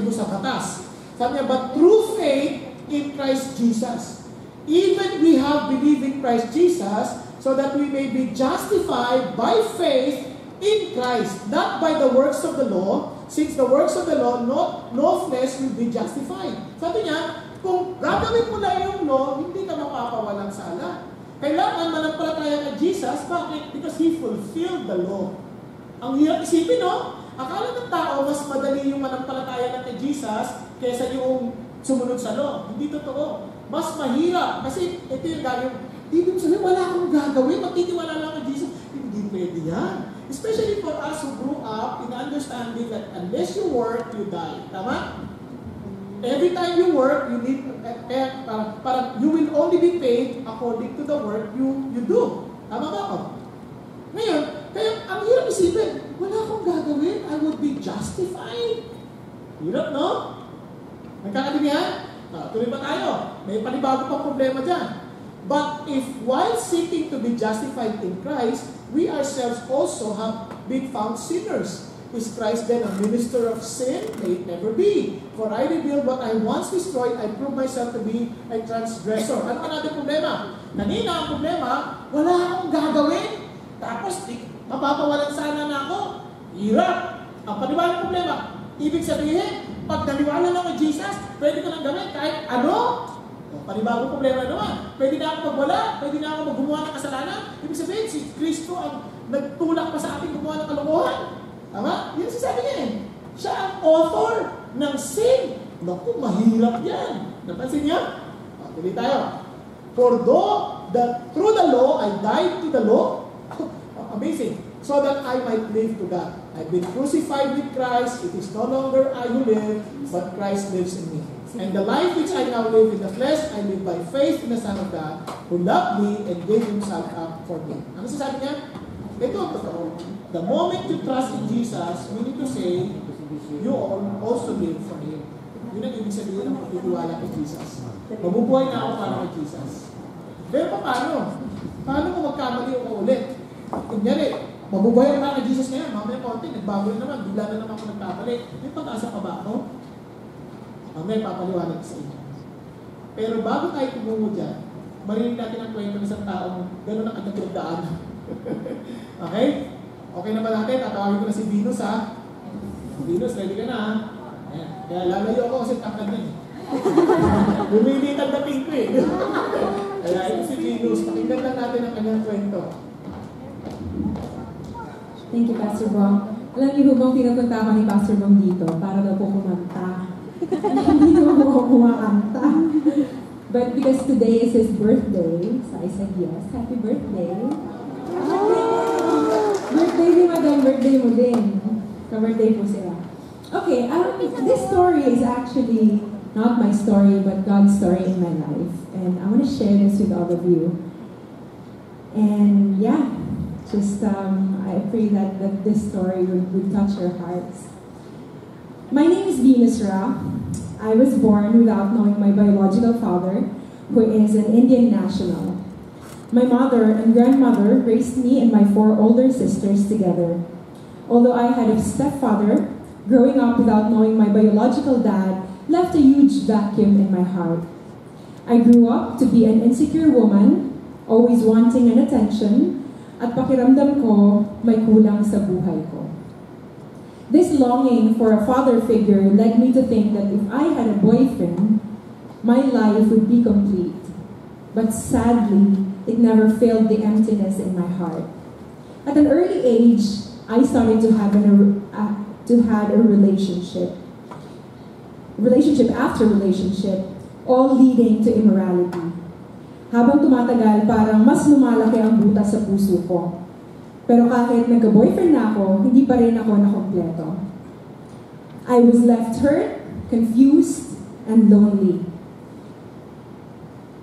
doon sa batas. Sabi niya, but through faith in Christ Jesus, even we have believed in Christ Jesus, so that we may be justified by faith in Christ, not by the works of the law, since the works of the law, no flesh will be justified. Sabi niya, kung gagawin mo lang yung law, hindi ka mapapawalang sala. Kailangan manampalataya kay Jesus. Bakit? Because He fulfilled the law. Ang hirap isipin, no? Akala ng tao, mas madali yung manampalataya kay Jesus kaysa yung sumunod sa law. Hindi totoo. Mas mahirap. Kasi ito yung gagawin. Ibig sabihin, wala akong gagawin. Magtitiwala lang kay Jesus. Hindi pwede yan. Especially for us who grew up in the understanding that unless you work, you die. Tama? Every time you work, you need, parang you will only be paid according to the work you do. Tama ba ako? Ngayon, kaya ang hirap isipin, wala akong gagawin, I would be justified. Hirap, no? Nagkakalingan? Tuloy pa tayo. May panibago pang problema dyan. But if while seeking to be justified in Christ, we ourselves also have been found sinners. Is Christ then a minister of sin? May it never be. For I revealed what I once destroyed, I proved myself to be a transgressor. Ano ang natin problema? Kanina ang problema, wala akong gagawin. Tapos, mapapawalan sana na ako. Hirap. Ang paniwalang problema, ibig sabihin, pag naniwala na kay Jesus, pwede ko nang gawin kahit ano. Panibagong problema naman. Pwede na ako magwala, pwede na ako maggumawa ng kasalanan. Ibig sabihin, si Kristo ang nagtulak pa sa ating gumawa ng kalokohan. Tama? Yan sasabi niya eh. Siya ang author ng sin. Naku, mahirap yan. Napansin niya? Tuloy tayo. For though through the law, I died to the law. Amazing. So that I might live to God. I've been crucified with Christ. It is no longer I who live, but Christ lives in me. And the life which I now live in the flesh, I live by faith in the Son of God, who loved me and gave Himself up for me. Ano sasabi niya? Ito ang totoo. The moment you trust in Jesus, we need to say, you also live for Him. Yun ang ibig sabihin ng pagtitiwala kay Jesus. Mabubuhay na ako para kay Jesus. Pero paano? Paano kung magkamali ako ulit? Kunyari, mabubuhay na kay Jesus ngayon, mamaya konti, nagbago na naman, bigla na naman ako nagkamali. May pag-asa pa ba ako? Mamaya papaliwanag sa inyo. Pero bago tayo tumungo dyan, marinig natin ang kwento ng isang taong gano'n ang kanyang pinagdaanan. Okay? Okay na ba natin? Tatawagin ko na si Venus, ha? Venus, ready ka na, ha? Ayan. Kaya lalayo ako kasi takad na, eh. Bumili ang dating ko, eh. Kaya ito si Venus. Pakinggan lang natin ang kanyang kwento. Thank you, Pastor Bong. Alam niyo bang pinupunta ako ni Pastor Bong dito para daw po kumanta. Hindi naman ako kumakanta. But because today is his birthday, so I said yes, happy birthday. Birthday ni Madam, birthday mo din. Ka-birthday po sila. Okay, this story is actually not my story, but God's story in my life. And I want to share this with all of you. And yeah, just I pray that this story would touch your hearts. My name is Venus Ra. I was born without knowing my biological father, who is an Indian national. My mother and grandmother raised me and my 4 older sisters together. Although I had a stepfather, growing up without knowing my biological dad left a huge vacuum in my heart. I grew up to be an insecure woman, always wanting an attention, at pakiramdam ko may kulang sa buhay ko. This longing for a father figure led me to think that if I had a boyfriend, my life would be complete. But sadly, it never filled the emptiness in my heart. At an early age, I started to have a relationship after relationship, all leading to immorality. Habang tumatagal, parang mas lumalaki ang butas sa puso ko. Pero kahit nagka-boyfriend na ako, hindi pa rin ako nakompleto. I was left hurt, confused, and lonely.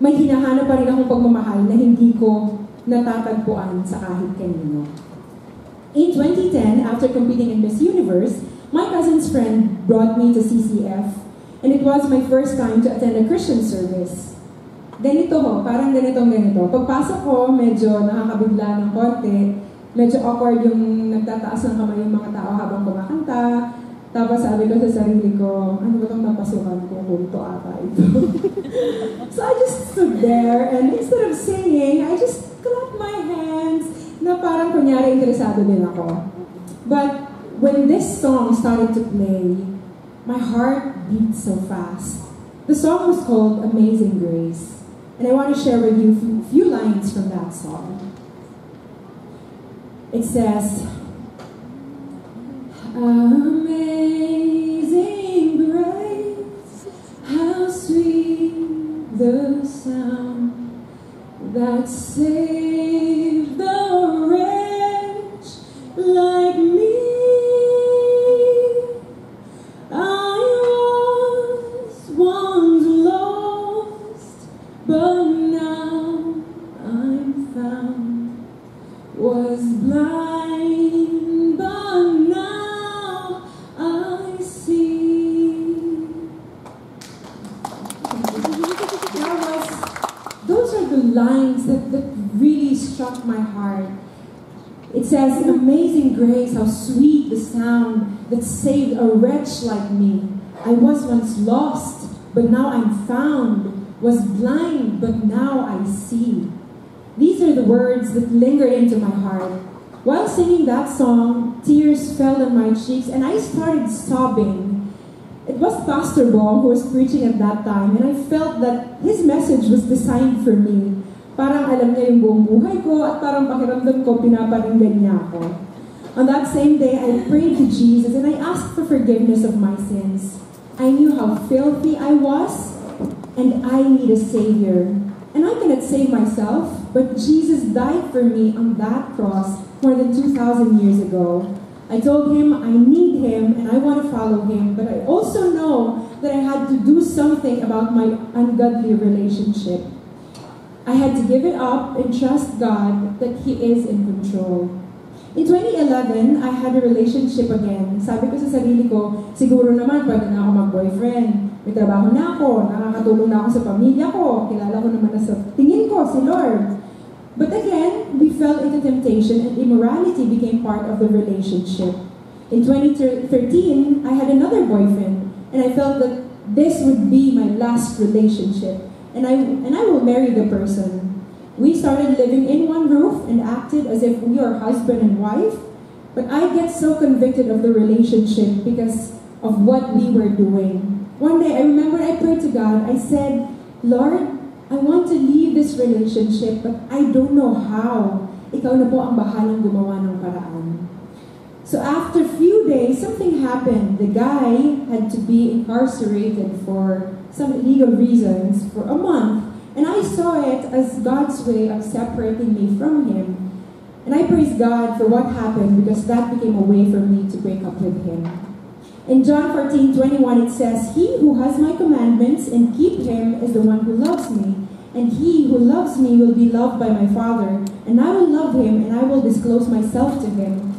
May hinahanap pa rin akong pagmamahal na hindi ko natatagpuan sa kahit kanino. In 2010, after competing in Miss Universe, my cousin's friend brought me to CCF, and it was my first time to attend a Christian service. Ganito ho, parang ganito. Pagpasok ko, medyo nakakabigla ng konti, medyo awkward yung nagtataas ng kamay yung mga tao habang kumakanta. Tapos sabi ko sa sarili ko, ano ba itong napasukan ko? Kulto ata ito. So I just stood there and instead of singing, I just clapped my hands na parang kunyari interesado din ako. But when this song started to play, my heart beat so fast. The song was called Amazing Grace. And I want to share with you a few lines from that song. It says, Amazing grace, how sweet the sound that saved the wretch like me. I was once lost, but now I'm found. Was blind, but now I see. Those are the lines that really struck my heart. It says, Amazing grace, how sweet the sound that saved a wretch like me. I was once lost, but now I'm found. Was blind, but now I see. These are the words that lingered into my heart. While singing that song, tears fell on my cheeks and I started sobbing. It was Pastor Bong who was preaching at that time, and I felt that his message was designed for me. Parang alam niya yung buong buhay ko at parang pakiramdam ko pinaparinggan niya ako. On that same day, I prayed to Jesus and I asked for forgiveness of my sins. I knew how filthy I was and I need a Savior. And I cannot save myself, but Jesus died for me on that cross more than 2,000 years ago. I told him I need him and I want to follow him, but I also know that I had to do something about my ungodly relationship. I had to give it up and trust God that He is in control. In 2011, I had a relationship again. Sabi ko sa sarili ko, siguro naman pwede na ako mag-boyfriend. May trabaho na ako, nakakatulong na ako sa pamilya ko, kilala ko naman na sa tingin ko si Lord. But again, we fell into temptation and immorality became part of the relationship. In 2013, I had another boyfriend and I felt that this would be my last relationship and I will marry the person. We started living in one roof and acted as if we are husband and wife, but I get so convicted of the relationship because of what we were doing. One day, I remember I prayed to God. I said, Lord, I want to leave this relationship, but I don't know how. Ikaw na po ang bahalang gumawa ng paraan. So after a few days, something happened. The guy had to be incarcerated for some illegal reasons for a month. And I saw it as God's way of separating me from him. And I praise God for what happened because that became a way for me to break up with him. In John 14:21 it says, He who has my commandments and keep him is the one who loves me. And he who loves me will be loved by my Father. And I will love him and I will disclose myself to him.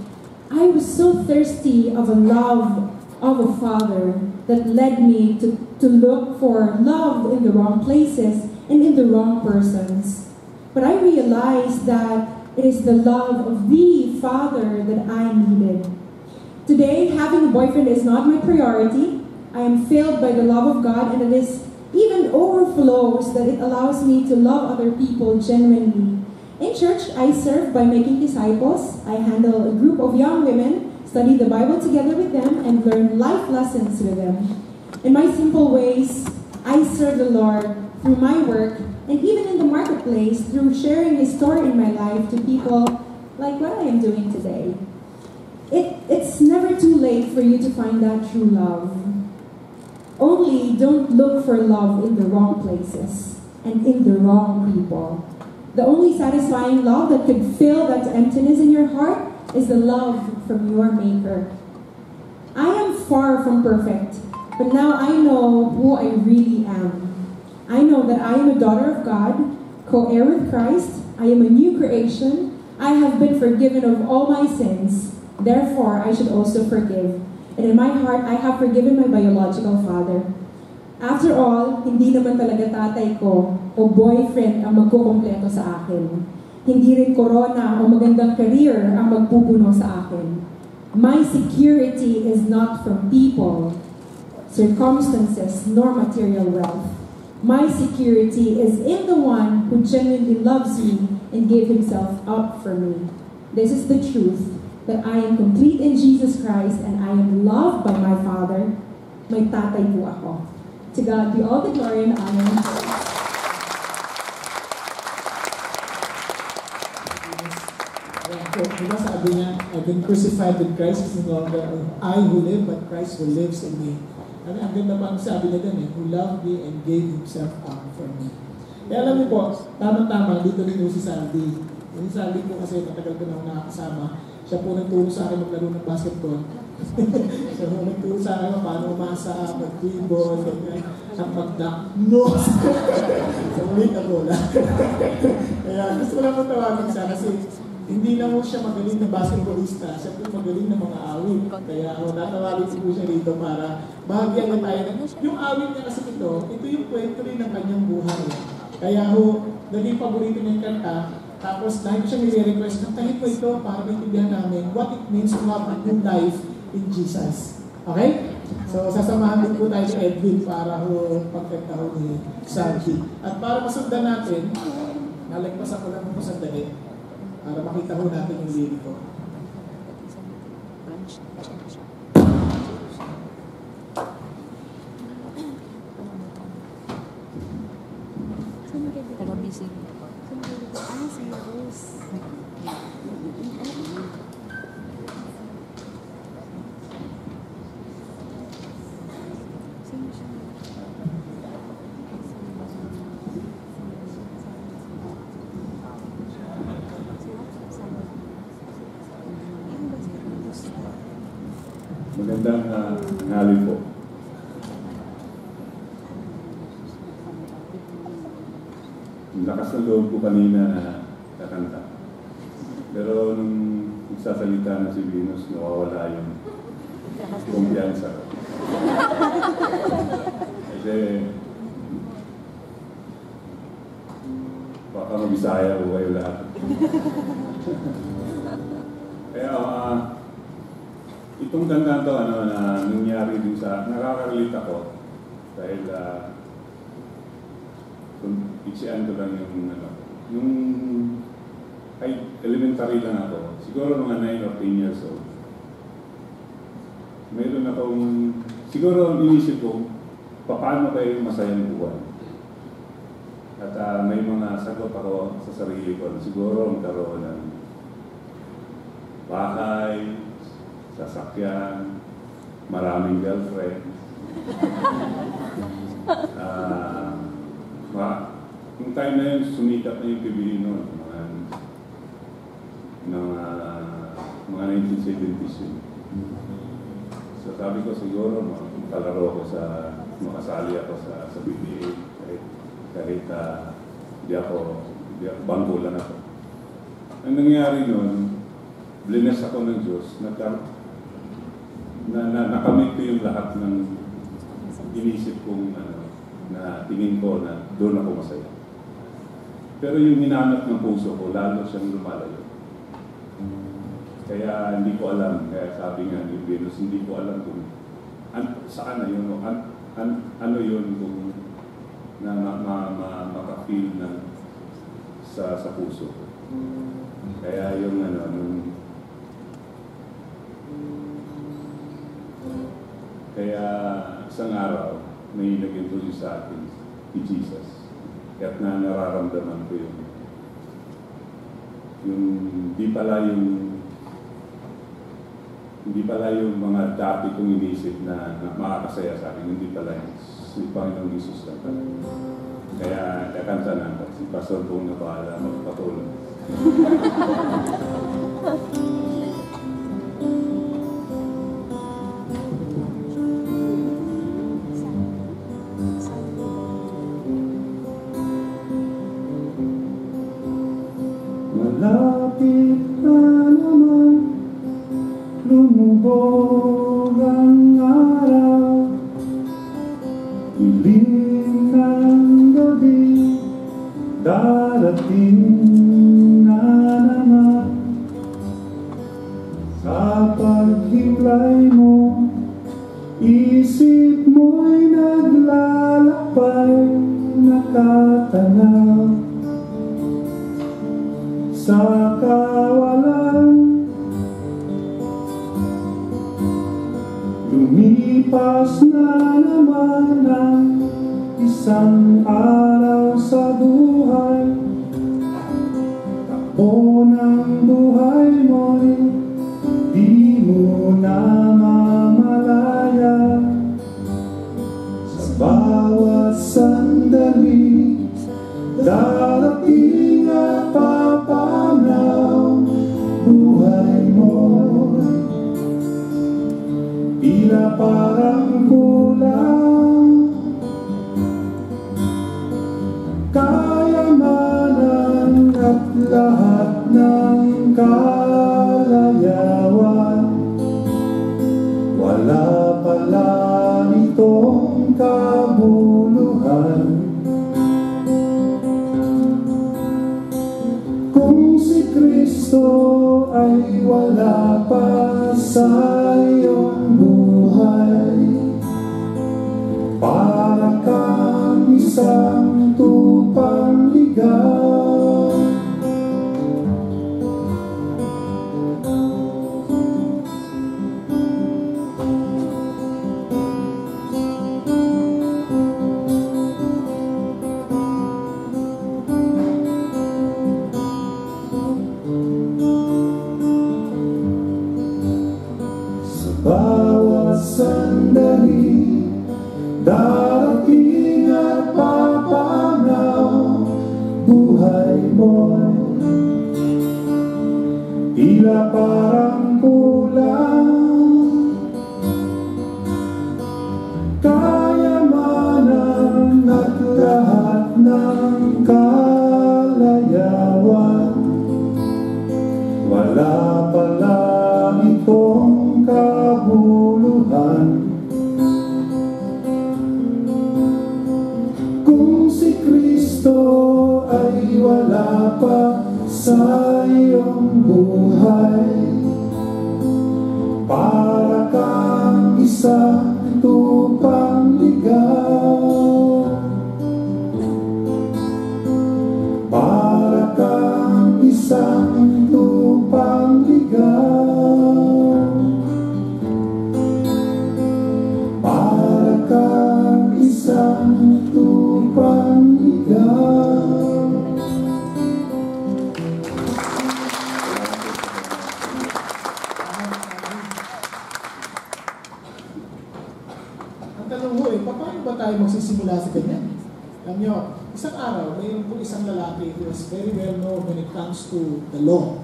I was so thirsty of a love of a Father that led me to look for love in the wrong places and in the wrong persons. But I realized that it is the love of the Father that I needed. Today, having a boyfriend is not my priority. I am filled by the love of God, and it is even overflows that it allows me to love other people genuinely. In church, I serve by making disciples. I handle a group of young women, study the Bible together with them, and learn life lessons with them. In my simple ways, I serve the Lord through my work, and even in the marketplace, through sharing His story in my life to people like what I am doing today. It's never too late for you to find that true love. Only don't look for love in the wrong places and in the wrong people. The only satisfying love that could fill that emptiness in your heart is the love from your Maker. I am far from perfect, but now I know who I really am. I know that I am a daughter of God, co-heir with Christ. I am a new creation. I have been forgiven of all my sins. Therefore, I should also forgive. And in my heart, I have forgiven my biological father. After all, hindi naman talaga tatay ko o boyfriend ang magkukumpleto sa akin. Hindi rin corona o magandang career ang magpupuno sa akin. My security is not from people, circumstances, nor material wealth. My security is in the one who genuinely loves me and gave himself up for me. This is the truth, that I am complete in Jesus Christ and I am loved by my Father. May tatay po ako. To God be all the glory and honor. Diba sabi niya, I've been crucified with Christ, it's no longer I who live, but Christ who lives in me. Ang ganda pa ang sabi niya din, who loved me and gave himself up for me. Kaya alam niyo po, tamang-tama, dito rin si Sandy. Yung Sandy po kasi matagal ko na nakakasama. Siya po nagturo sa akin maglaro ng basketball. Siya po nagturo sa akin paano umasa, mag-dribble, at mag-knock-nose. Sa ulit na bola. Kaya gusto ko lang tawagin siya kasi hindi lang po siya magaling na basketballista, siya po magaling na mga awit. Kaya natawagin po siya dito para bahagyan na tayo. Yung awit niya kasi ito yung kwento rin ng kanyang buhay. Kaya naging paborito niya yung kanta. Tapos dahil siya nire-request, kantahin po ito para maintindihan namin what it means to have a new life in Jesus. Okay? So sasamahan din po tayo ni Edwin para pagkanta ni Sandy. At para masundan natin, nalagpasan ko lang po sandali para makita ho natin yung liriko. Taga-busy. Si Rose. Magandang hali po. Lakas ng loob ko kanina na kakanta. Pero nung nagsasalita na si Venus, nawawala yung kumpiyansa ko. Kasi baka mabisaya ko kayo lahat. Kaya itong kanta to, na nangyari din sa, nakaka-relate ako dahil iksian ko lang yung ay elementary lang ako, siguro mga 9 or 10 years old. Mayroon akong, siguro ang inisip ko, paano kayo masayang buwan? At may mga sagot ako sa sarili ko, siguro ang karoon ng bahay, sasakyan, maraming girlfriend. Yung time na yun, sumikat na yung PBB noon, mga 1970s yun. So sabi ko siguro, makalaro ko makasali ako sa PBA, kahit hindi ako bangko lang ako. Ang nangyari noon, blines ako ng Diyos, nakamit ko yung lahat ng inisip kong na tingin ko na doon ako masaya. Pero yung hinanap ng puso ko, lalo siyang lumalayo. Kaya hindi ko alam, kaya sabi nga ni Venus, hindi ko alam kung saan na yun, ano yun kung maka-feel na sa puso ko. Kaya yung kaya isang araw, may nag-introduce sa akin si Jesus. Kaya't nararamdaman ko yung hindi pala yung mga dati kong inisip na makakasaya sa akin, hindi pala yung si Panginoong Jesus lang pala. Kaya kakanta na ako, si Pastor Bong na bahala magpatulong. Malapit na naman lumubog ang araw, dilim ng gabi, darating na naman sa pag paghimlay mo, isip mo'y naglalakbay, nakatanaw sa kawalan. Lumipas na naman ang isang araw sa buhay. Takbo ng buhay mo'y di mo na mamalaya. Sa bawat sandali, darating at papanaw buhay mo. Tila parang kulang kayamanan at lahat ng kalayawan. Wala pala itong kabuluhan. Kung si Kristo ay wala pa sa iyong buhay, para kang isang tupang ligaw. Bawat sandali, darating at papanaw buhay mo. Tila parang kulang kayamanan at lahat ng kalayawan. Wala pala itong kabuluhan. Kung si Kristo ay wala pa sa iyong buhay, para kang isang tupang ligaw. Para kang isang tupang ligaw. Isang tupang ligaw. Ang tanong ho paano ba tayo magsisimula sa ganyan? Alam nyo, isang araw, mayroon po isang lalaki who was very well known when it comes to the law.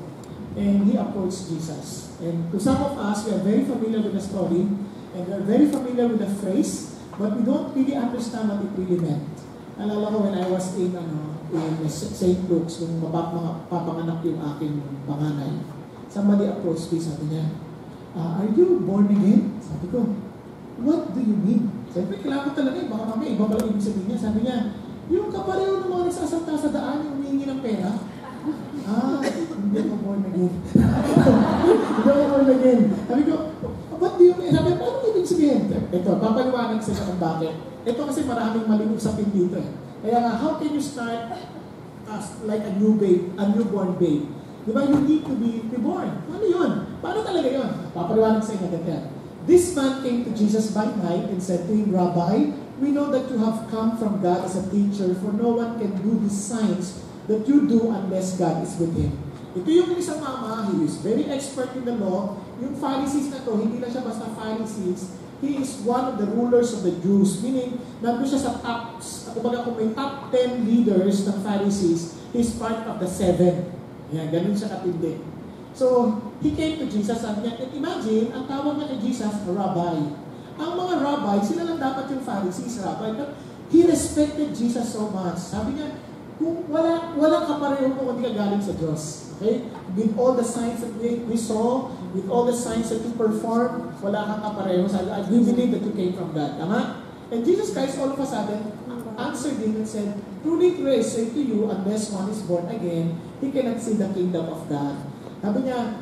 And he approached Jesus. And to some of us, we are very familiar with the story, and we are very familiar with the phrase, but we don't really understand what it really meant. Alala ko when I was in St. Luke's, nung papanganak yung aking panganay, somebody approached me, sabi niya, are you born again? Sabi ko, what do you mean? Sabi ko, kailangan ko talaga, baka mamaya, iba pala ibig sabihin niya. Sabi niya, yung kapareho ng mga nagsasanta sa daan, yung humingi ng pera. Hindi ako born again. Hindi ako born again. Sabi ko, what do you mean? Sabi ko, ano ibig sabihin? Ito, papaliwanag sa kung bakit. Ito kasi maraming maling usapin dito. Kaya nga, how can you start as like a newborn babe? Di ba, you need to be reborn. Ano yun? Paano talaga yun? Papaliwanag sa inyo ganyan. This man came to Jesus by night and said to him, Rabbi, we know that you have come from God as a teacher, for no one can do these signs that you do unless God is with him. Ito yung isang mama, he is very expert in the law. Yung Pharisees na to, hindi lang siya basta Pharisees, he is one of the rulers of the Jews. Meaning, nandun siya sa top, kumbaga kung may top 10 leaders ng Pharisees, he is part of the 7. Yan, ganun siya katindi. So, he came to Jesus, sabi niya, and imagine, ang tawag niya kay Jesus, rabbi. Ang mga rabbi, sila lang dapat yung Pharisees, rabbi. But he respected Jesus so much. Sabi niya, kung walang kapareho kung hindi ka galing sa Diyos. Okay? With all the signs that we saw, with all the signs that you performed, wala kang kapareho. Sabi, we believe that you came from God. Tama? And Jesus Christ all of a sudden answered him and said, truly, I say to you, unless one is born again, he cannot see the kingdom of God. Sabi niya,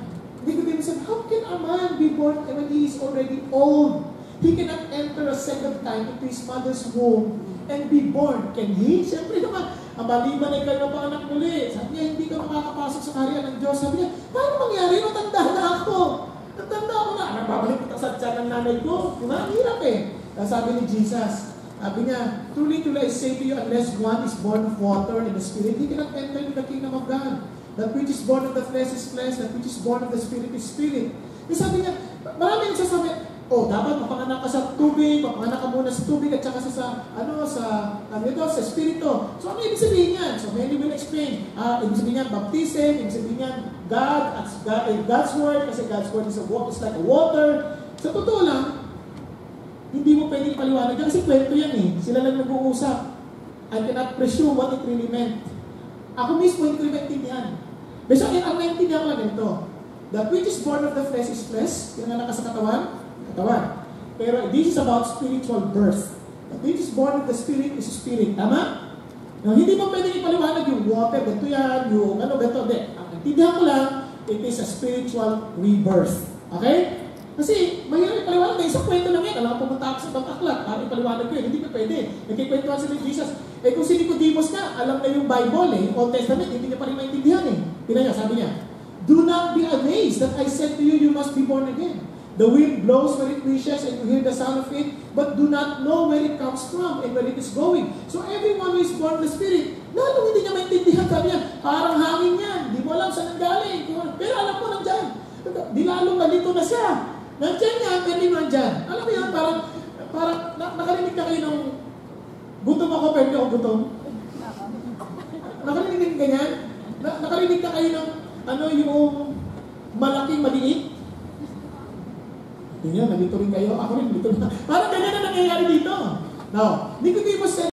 Nicodemus said, how can a man be born when he is already old? He cannot enter a second time into his mother's womb and be born. Can he? Siyempre naman, ang maliban ay kayo ng panganak muli. Sabi niya, hindi ka makakapasok sa kaharian ng Diyos. Sabi niya, paano mangyari? Matanda na ako. Matanda ako na. Nagbabalik kita sa tiyan ng nanay ko. Diba? Ang hirap eh. Sabi ni Jesus, sabi niya, truly, truly, I say to you, unless one is born of water and the Spirit, he cannot enter into the kingdom of God. That which is born of the flesh is flesh, that which is born of the Spirit is spirit. Kasi sabi niya, marami nagsasabi, dapat mapanganak ka sa tubig, mapanganak ka muna sa tubig at saka sa Espiritu. So, ano ibig sabihin yan? So, many will explain. Ibig sabihin yan, baptism, ibig sabihin yan, God's Word, kasi God's Word is like a water. Sa totoo lang, hindi mo pwedeng paliwanag yan kasi kwento yan eh. Sila lang nag-uusap. I cannot presume what it really meant. Ako mismo hindi ko rin maintindihan. So, ang naintindihan ko lang ito. That which is born of the flesh is flesh, yung nanak sa katawan. Pero this is about spiritual birth. That which is born of the Spirit is spirit. Tama? Now, hindi mo pwedeng ipaliwanag yung water, ganito yan, yung ganito. Ang intindihan ko lang, it is a spiritual rebirth. Okay? Kasi, mahirap ipaliwanag. Isang kwento lang yan. Alam ko pumunta ako sa ibang aklat. Para ipaliwanag ko yun. Hindi pa pwede. Nagkikwentuhan sila ni Jesus. Kung si Nicodemus ka, alam na yung Bible eh. Old Testament, hindi niya pa rin maintindihan eh. Tingnan niya, sabi niya, do not be amazed that I said to you, you must be born again. The wind blows where it wishes and you hear the sound of it, but do not know where it comes from and where it is going. So everyone who is born of the Spirit, lalong hindi niya maintindihan. Sabi niya, parang hangin yan. Di mo alam saan nanggaling. Pero alam mo, nandyan. Di lalong nalito na siya. Nandyan yan, pero di nandyan. Alam mo yan, parang nakarinig na kayo ng gutom ako, pero di ako gutom. Nakarinig na ganyan? Nakarinig na kayo ng yung malaking maliit? Tingnan, nalito rin kayo. Ako rin, nalito na. Parang ganyan na nangyayari dito. Now, Nicodemus said,